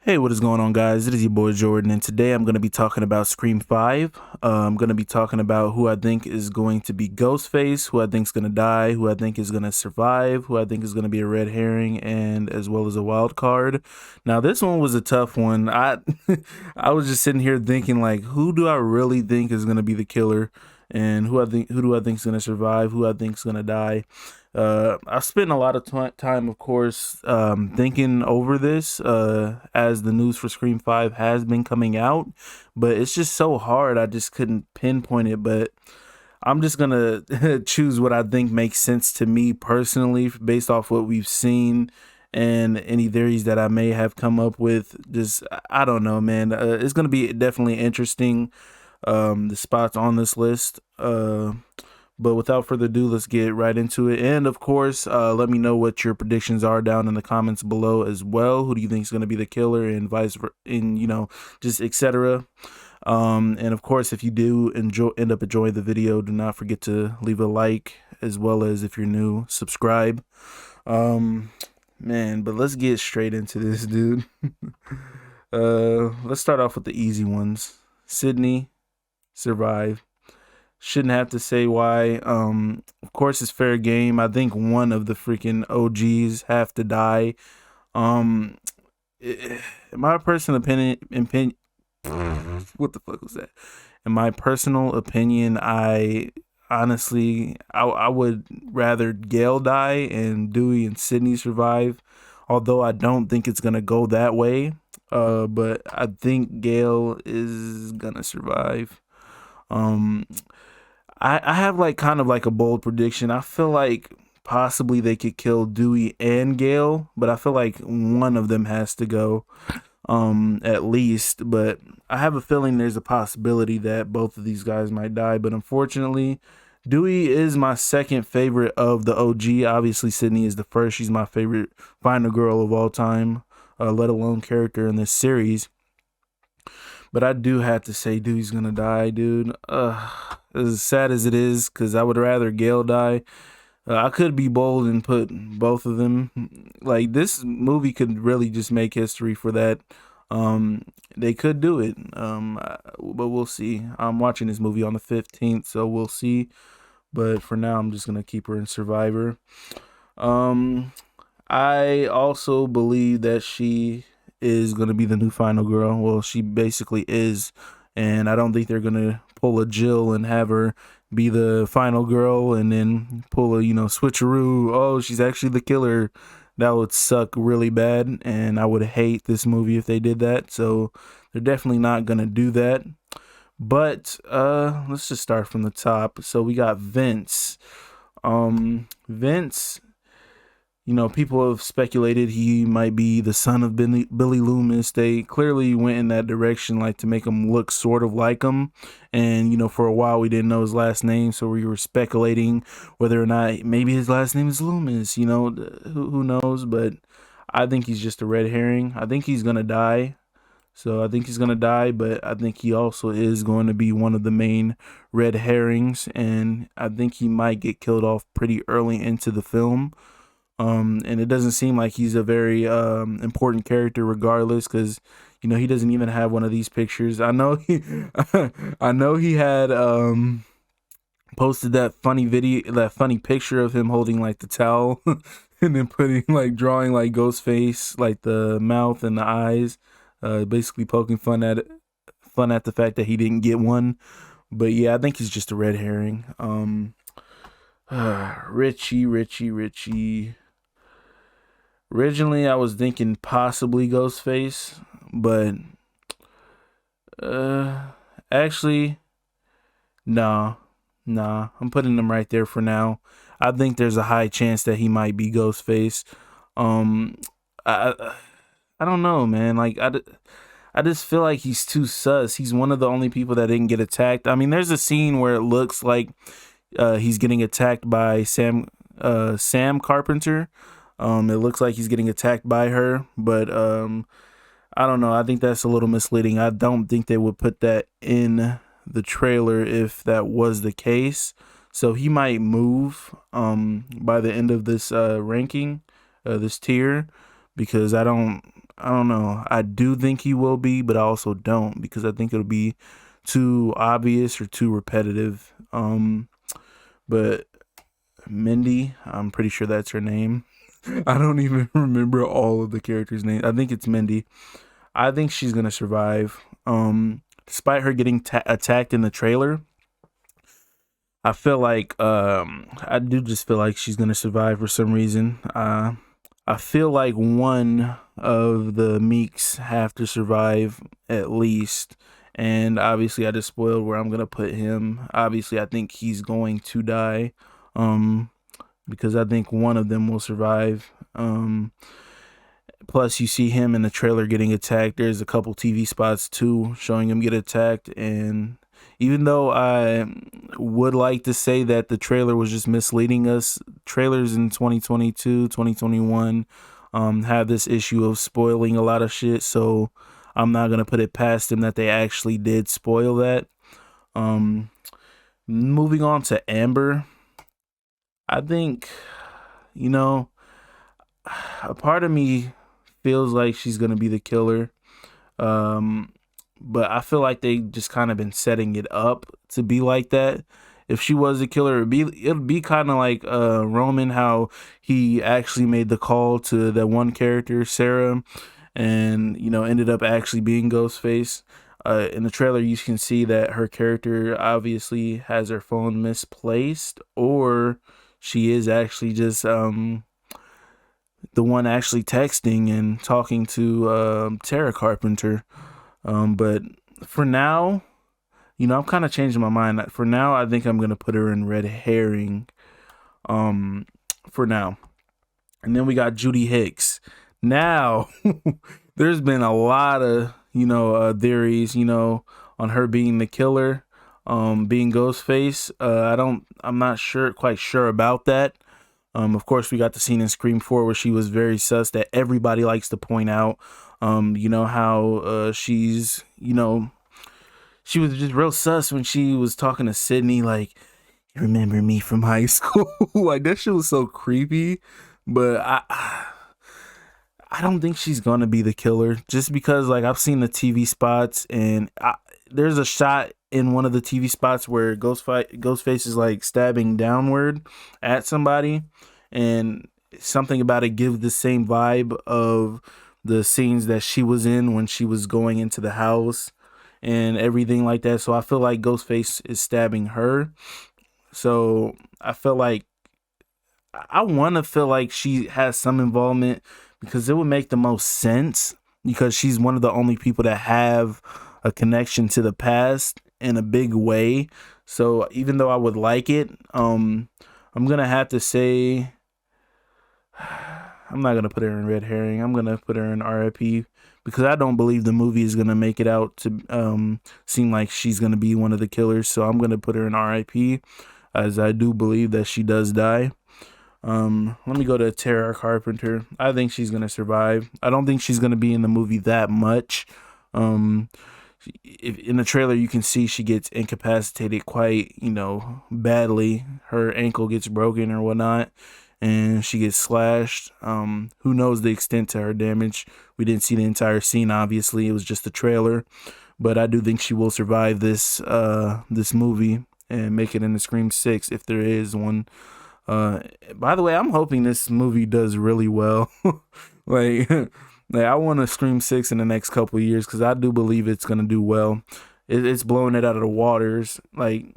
Hey, what is going on, guys? It is your boy Jordan, and today I'm going to be talking about Scream 5. I'm going to be talking about who I think is going to be Ghostface, who I think is going to die, who I think is going to survive, who I think is going to be a red herring, and as well as a wild card. Now, this one was a tough one. I was just sitting here thinking, like, who do I really think is going to be the killer, and who do I think is going to survive, who I think is going to die. I spent a lot of time, of course, thinking over this as the news for Scream 5 has been coming out, but it's just so hard. I just couldn't pinpoint it, but I'm just going to choose what I think makes sense to me personally based off what we've seen and any theories that I may have come up with. Just, I don't know, man. It's going to be definitely interesting, the spots on this list. But without further ado, let's get right into it. And of course, let me know what your predictions are down in the comments below as well. Who do you think is going to be the killer, and vice versa, and just etc. And of course, if you do end up enjoying the video, do not forget to leave a like, as well as, if you're new, subscribe. Man, but let's get straight into this, dude. Let's start off with the easy ones. Sydney survived. Shouldn't have to say why. Of course, it's fair game. I think one of the freaking OGs have to die. In my personal opinion, what the fuck was that? In my personal opinion, I honestly, I would rather Gail die and Dewey and Sydney survive. Although I don't think it's gonna go that way. But I think Gail is gonna survive. Um, I have like kind of like a bold prediction. I feel like possibly they could kill Dewey and Gale, but I feel like one of them has to go, at least. But I have a feeling there's a possibility that both of these guys might die. But unfortunately, Dewey is my second favorite of the OG. Obviously, Sydney is the first. She's my favorite final girl of all time, let alone character in this series. But I do have to say, Dewey's gonna die, dude. As sad as it is, because I would rather Gale die. I could be bold and put both of them. Like, this movie could really just make history for that. They could do it. But we'll see. I'm watching this movie on the 15th, so we'll see. But for now, I'm just gonna keep her in Survivor. I also believe that she is going to be the new final girl. Well, she basically is. And I don't think they're going to pull a Jill and have her be the final girl and then pull a, switcheroo. Oh, she's actually the killer. That would suck really bad. And I would hate this movie if they did that. So they're definitely not going to do that. But let's just start from the top. So we got Vince. Vince, people have speculated he might be the son of Billy Loomis. They clearly went in that direction, like to make him look sort of like him. And, for a while we didn't know his last name, so we were speculating whether or not maybe his last name is Loomis. Who knows? But I think he's just a red herring. I think he's going to die. So I think he's going to die, but I think he also is going to be one of the main red herrings. And I think he might get killed off pretty early into the film. And it doesn't seem like he's a very important character regardless, because he doesn't even have one of these pictures. I know he had posted that funny picture of him holding like the towel and then drawing like Ghostface, like the mouth and the eyes, basically poking fun at the fact that he didn't get one. But yeah, I think he's just a red herring. Richie. Originally, I was thinking possibly Ghostface, but actually, nah. I'm putting him right there for now. I think there's a high chance that he might be Ghostface. I don't know, man. Like, I just feel like he's too sus. He's one of the only people that didn't get attacked. I mean, there's a scene where it looks like he's getting attacked by Sam Carpenter. It looks like he's getting attacked by her, but I don't know. I think that's a little misleading. I don't think they would put that in the trailer if that was the case. So he might move by the end of this ranking, this tier, because I don't I don't know. I do think he will be, but I also don't, because I think it'll be too obvious or too repetitive. But Mindy, I'm pretty sure that's her name. I don't even remember all of the characters' names. I think it's Mindy. I think she's gonna survive. Despite her getting attacked in the trailer, I feel like I do just feel like she's gonna survive for some reason. I feel like one of the Meeks have to survive at least. And obviously I just spoiled where I'm gonna put him. Obviously I think he's going to die. Because I think one of them will survive. Plus, you see him in the trailer getting attacked. There's a couple TV spots too showing him get attacked. And even though I would like to say that the trailer was just misleading us, trailers in 2022, 2021 have this issue of spoiling a lot of shit. So I'm not going to put it past them that they actually did spoil that. Moving on to Amber. I think, a part of me feels like she's gonna be the killer, but I feel like they just kind of been setting it up to be like that. If she was the killer, it'd be kind of like Roman, how he actually made the call to that one character, Sarah, and ended up actually being Ghostface. In the trailer, you can see that her character obviously has her phone misplaced, or she is actually just the one actually texting and talking to Tara Carpenter. But for now, I'm kind of changing my mind. For now, I think I'm going to put her in red herring for now. And then we got Judy Hicks. Now, there's been a lot of, theories, on her being the killer, being Ghostface. I'm not quite sure about that. Of course, we got the scene in Scream 4 where she was very sus that everybody likes to point out. How she's, she was just real sus when she was talking to Sydney, like, you remember me from high school? Like, that shit was so creepy. But I don't think she's gonna be the killer, just because, like, I've seen the TV spots, and there's a shot in one of the TV spots where Ghostface is like stabbing downward at somebody, and something about it gives the same vibe of the scenes that she was in when she was going into the house and everything like that. So I feel like Ghostface is stabbing her. So I feel like I want to feel like she has some involvement, because it would make the most sense, because she's one of the only people that have a connection to the past in a big way. So even though I would like it, I'm gonna have to say I'm not gonna put her in red herring. I'm gonna put her in RIP, because I don't believe the movie is gonna make it out to seem like she's gonna be one of the killers. So I'm gonna put her in RIP, as I do believe that she does die. Let me go to Tara Carpenter. I think she's gonna survive. I don't think she's gonna be in the movie that much. If in the trailer you can see she gets incapacitated quite, badly. Her ankle gets broken or whatnot, and she gets slashed. Who knows the extent to her damage? We didn't see the entire scene. Obviously, it was just the trailer, but I do think she will survive this movie and make it into Scream 6 if there is one. By the way, I'm hoping this movie does really well. like, I want to Scream 6 in the next couple of years, because I do believe it's gonna do well. It's blowing it out of the waters, like,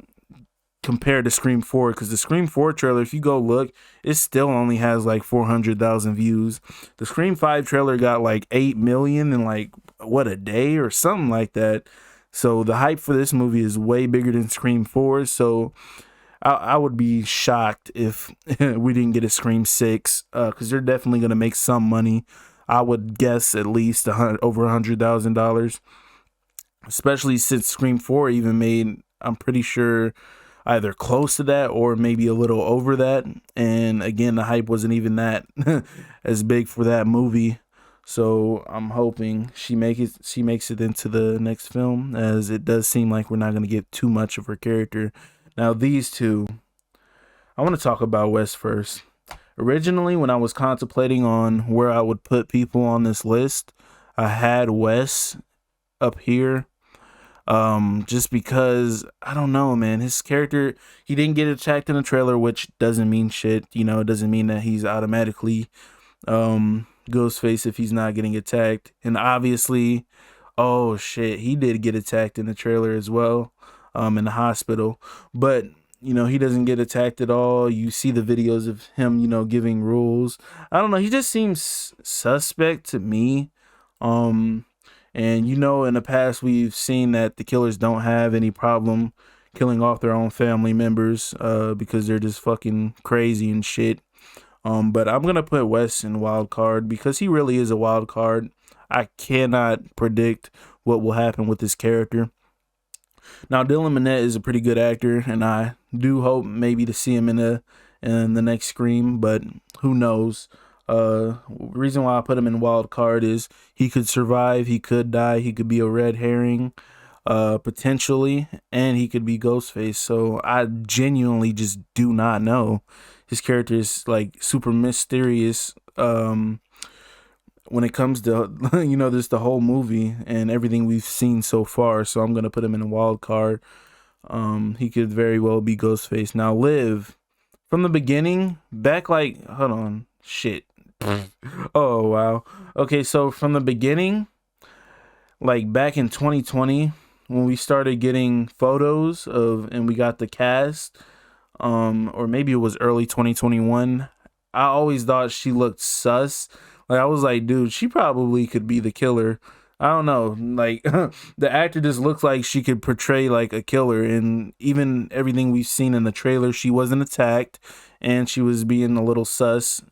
compared to Scream 4, because the Scream 4 trailer, if you go look, it still only has like 400,000 views. The Scream 5 trailer got like 8 million in like a day or something like that. So the hype for this movie is way bigger than Scream 4. So I would be shocked if we didn't get a Scream 6, because they're definitely going to make some money. I would guess at least over $100,000, especially since Scream 4 even made, I'm pretty sure, either close to that or maybe a little over that. And again, the hype wasn't even that as big for that movie. So I'm hoping she makes it into the next film, as it does seem like we're not going to get too much of her character. Now, these two, I want to talk about Wes first. Originally, when I was contemplating on where I would put people on this list, I had Wes up here. Just because I don't know, man. His character, he didn't get attacked in the trailer, which doesn't mean shit. You know, it doesn't mean that he's automatically Ghostface if he's not getting attacked. And obviously, oh shit, he did get attacked in the trailer as well, in the hospital. But you know, he doesn't get attacked at all. You see the videos of him, you know, giving rules. I don't know. He just seems suspect to me. Um, and you know, in the past, we've seen that the killers don't have any problem killing off their own family members, because they're just fucking crazy and shit. But I'm gonna put Wes in wild card because he really is a wild card. I cannot predict what will happen with this character. Now, Dylan Minnette is a pretty good actor, and I do hope maybe to see him in the next Scream, but who knows? Reason why I put him in wild card is he could survive, he could die, he could be a red herring, potentially, and he could be Ghostface. So I genuinely just do not know. His character is like super mysterious. When it comes to you know, just the whole movie and everything we've seen so far. So I'm gonna put him in a wild card. He could very well be Ghostface. Now, Liv, from the beginning, back like, hold on, shit. Oh wow. Okay, so from the beginning, like back in 2020, when we started getting photos of and we got the cast, or maybe it was early 2021, I always thought she looked sus. Like I was like, dude, she probably could be the killer. I don't know. Like the actor just looks like she could portray like a killer, and even everything we've seen in the trailer, she wasn't attacked and she was being a little sus.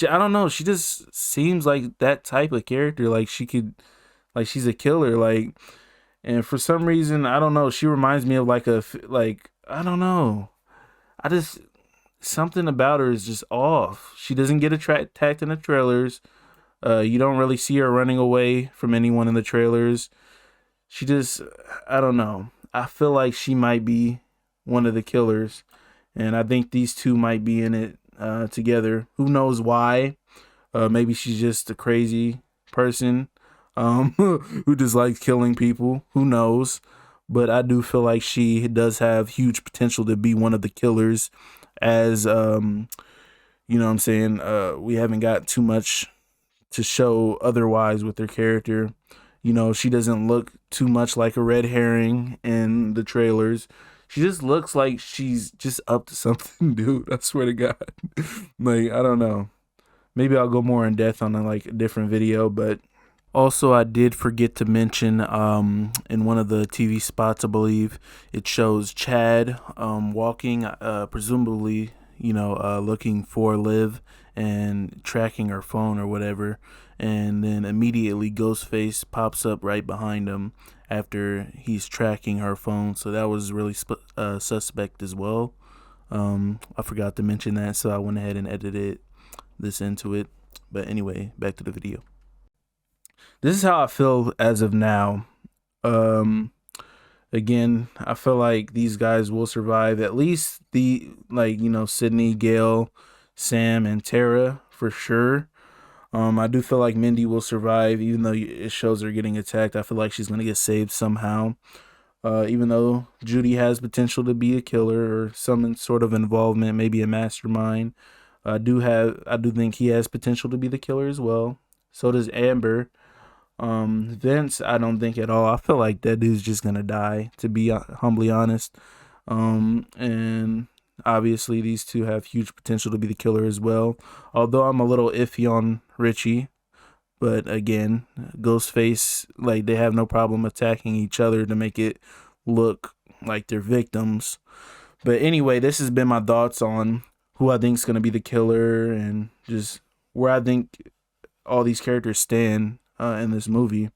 I don't know, she just seems like that type of character, like she could, like she's a killer, like, and for some reason, I don't know, she reminds me of like like, I don't know. I just, something about her is just off. She doesn't get attacked in the trailers. You don't really see her running away from anyone in the trailers. She just, I don't know. I feel like she might be one of the killers, and I think these two might be in it together. Who knows why? Maybe she's just a crazy person who just likes killing people. Who knows? But I do feel like she does have huge potential to be one of the killers, as you know what I'm saying? We haven't got too much to show otherwise with her character. You know, she doesn't look too much like a red herring in the trailers. She just looks like she's just up to something, dude. I swear to God. Like, I don't know. Maybe I'll go more in depth on a different video, but also I did forget to mention in one of the TV spots, I believe, it shows Chad walking, presumably, you know, looking for Liv and tracking her phone or whatever, and then immediately Ghostface pops up right behind him after he's tracking her phone. So that was really suspect as well. I forgot to mention that, so I went ahead and edited this into it. But anyway, back to the video. This is how I feel as of now. Again, I feel like these guys will survive. At least the, like, you know, Sydney, Gail, Sam, and Tara for sure. I do feel like Mindy will survive, even though it shows her getting attacked. I feel like she's gonna get saved somehow. Even though Judy has potential to be a killer or some sort of involvement, maybe a mastermind. I do think he has potential to be the killer as well. So does Amber. Vince, I don't think at all. I feel like that dude's just gonna die, to be humbly honest. And obviously these two have huge potential to be the killer as well. Although I'm a little iffy on Richie, but again, Ghostface, like, they have no problem attacking each other to make it look like they're victims. But anyway, this has been my thoughts on who I think is gonna be the killer and just where I think all these characters stand in this movie.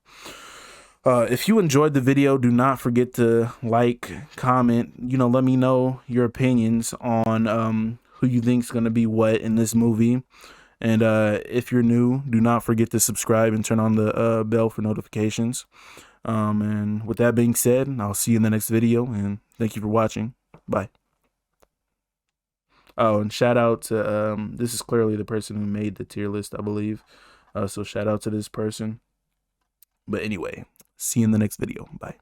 If you enjoyed the video, do not forget to like, comment, you know, let me know your opinions on who you think is going to be what in this movie. And if you're new, do not forget to subscribe and turn on the bell for notifications. And with that being said, I'll see you in the next video, and thank you for watching. Bye. Oh, and shout out to, this is clearly the person who made the tier list, I believe. So shout out to this person. But anyway, see you in the next video. Bye.